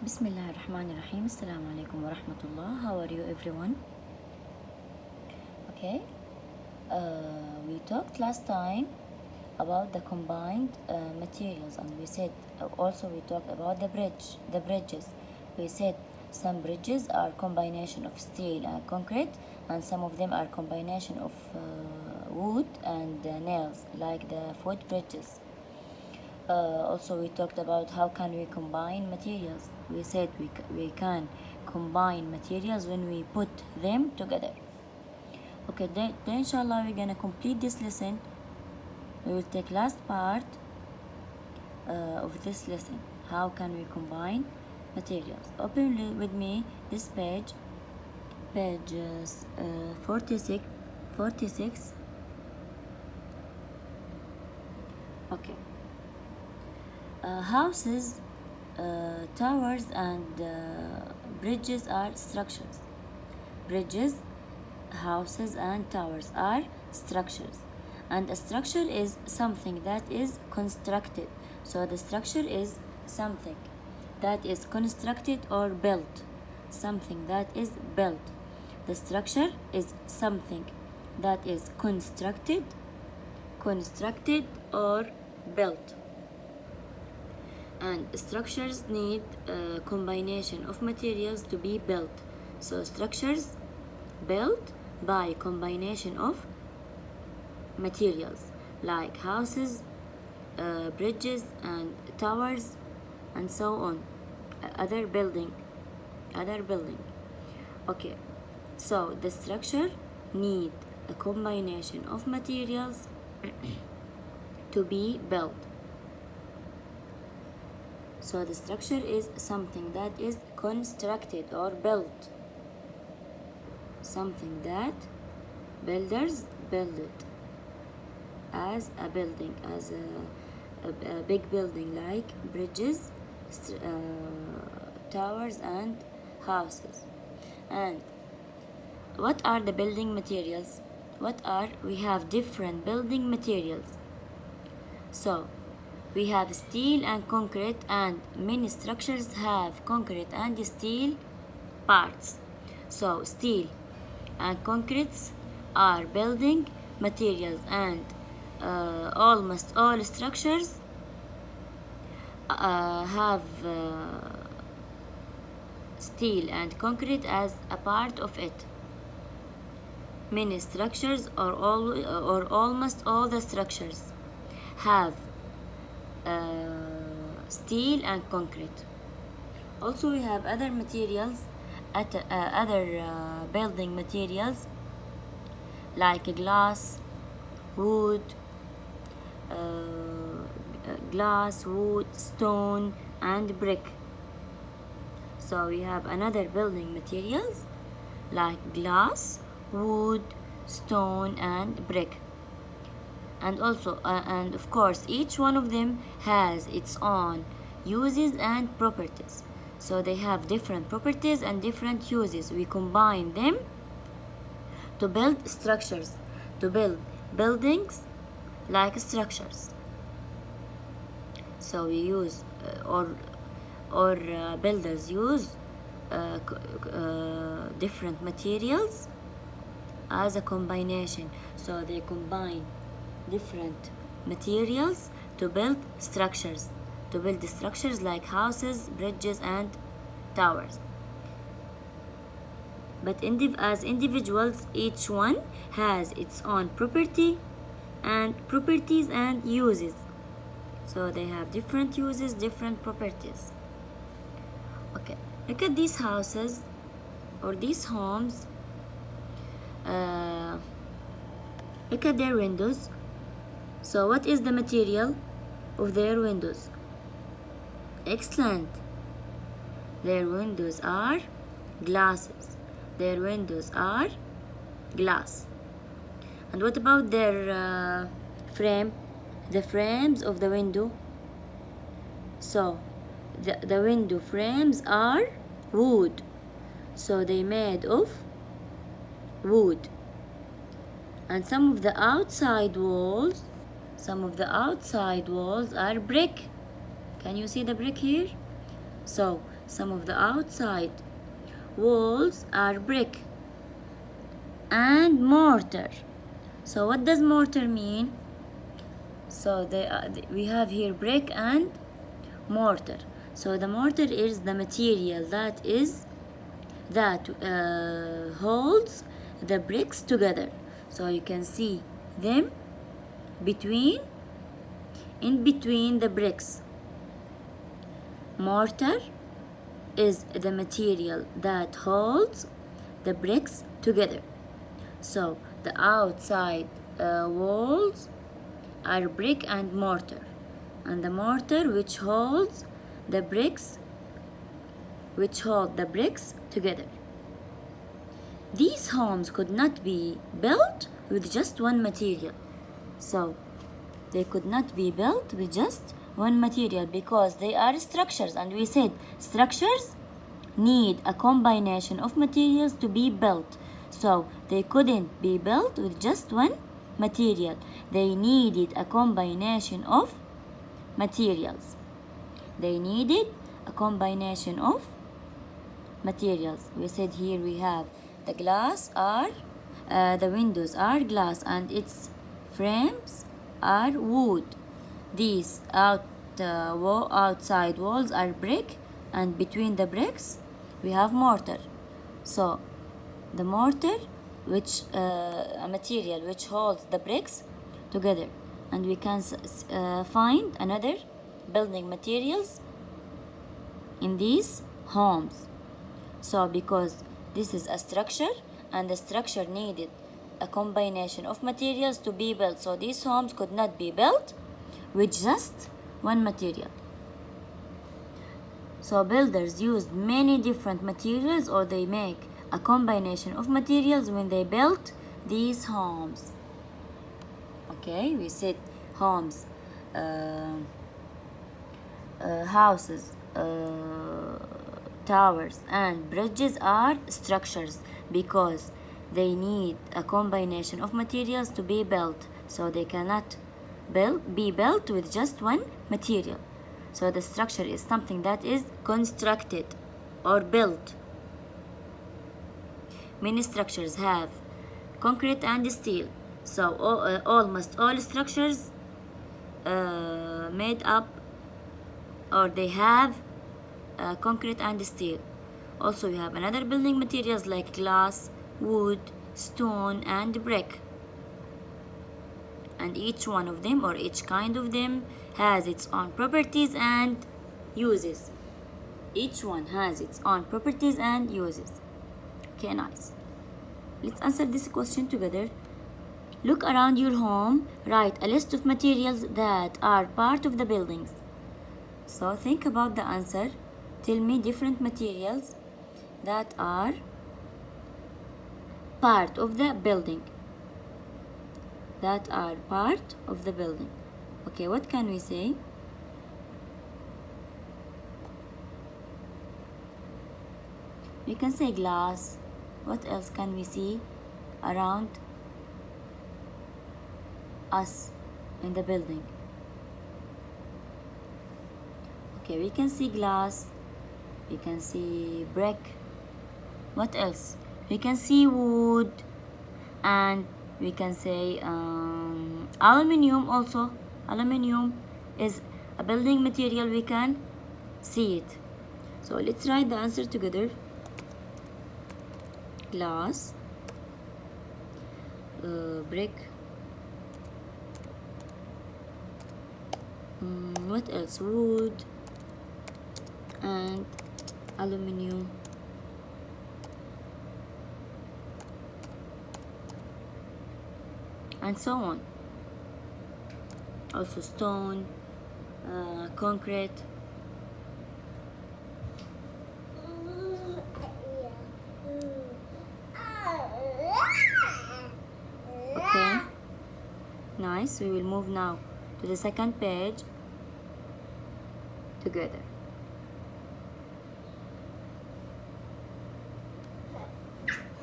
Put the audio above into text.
Bismillahirrahmanirrahim. Assalamu alaikum wa rahmatullah. How are you, everyone? Okay. We talked last time about the combined materials, and we said also we talked about the bridges. We said some bridges are combination of steel and concrete, and some of them are combination of wood and nails, like the foot bridges. Also we talked about how can we combine materials. We said we can combine materials when we put them together. Okay, then inshallah we're gonna complete this lesson. We will take last part of this lesson. How can we combine materials? Open with me this page 46. Okay. Houses, towers, and bridges are structures. Bridges, houses, and towers are structures. And a structure is something that is constructed. So the structure is something that is constructed or built. Something that is built. The structure is something that is constructed or built. And structures need a combination of materials to be built. So structures built by combination of materials like houses, bridges, and towers, and so on. Other building. Okay, so the structure need a combination of materials to be built. So the structure is something that is constructed or built. Something that builders build it as a building, as a big building like bridges, towers, and houses. And what are the building materials? We have different building materials. So we have steel and concrete, and many structures have concrete and steel parts. So steel and concrete are building materials, and almost all structures have steel and concrete as a part of it. Many structures or almost all the structures have steel and concrete. Also we have other materials, other building materials like glass, wood, stone, and brick. So we have another building materials like glass, wood, stone, and brick. And also and of course each one of them has its own uses and properties. So they have different properties and different uses. We combine them to build structures, to build buildings like structures. So we use builders use different materials as a combination. So they combine different materials to build structures, like houses, bridges, and towers. But as individuals, each one has its own properties and uses. So they have different uses, different properties. Okay, look at these houses or these homes. Look at their windows. So what is the material of their windows? Excellent. Their windows are glasses. Their windows are glass. And what about their frame? The frames of the window. So the window frames are wood. So they made of wood. And some of the outside walls are brick. Can you see the brick here? So some of the outside walls are brick and mortar. So what does mortar mean? So we have here brick and mortar. So the mortar is the material that holds the bricks together. So you can see them in between the bricks. Mortar is the material that holds the bricks together. So the outside walls are brick and mortar, and the mortar which holds the bricks together. These homes could not be built with just one material. So they could not be built with just one material because they are structures, and we said structures need a combination of materials to be built. So they couldn't be built with just one material. They needed a combination of materials. We said here we have the windows are glass and its frames are wood. These outside walls are brick, and between the bricks we have mortar. So the mortar, which a material which holds the bricks together, and we can find another building materials in these homes. So because this is a structure, and the structure needed a combination of materials to be built, so these homes could not be built with just one material. So builders used many different materials, or they make a combination of materials when they built these homes. Okay, we said homes, houses, towers and bridges are structures because they need a combination of materials to be built, so they cannot be built with just one material. So the structure is something that is constructed or built. Many structures have concrete and steel, so almost all structures made up, or they have concrete and steel. Also we have another building materials like glass, wood, stone and brick, and each one of them, or each kind of them, has its own properties and uses. Each one has its own properties and uses. Okay, nice. Let's answer this question together. Look around your home. Write a list of materials that are part of the buildings. So think about the answer. Tell me different materials that are part of the building. Okay, what can we say? We can say glass. What else can we see around us in the building? Okay, we can see glass, we can see brick. What else? We can see wood, and we can say aluminum also. Aluminum is a building material, we can see it. So let's write the answer together. Glass, brick, what else? Wood and aluminum. And so on. Also stone, concrete. Okay, nice. We will move now to the second page together.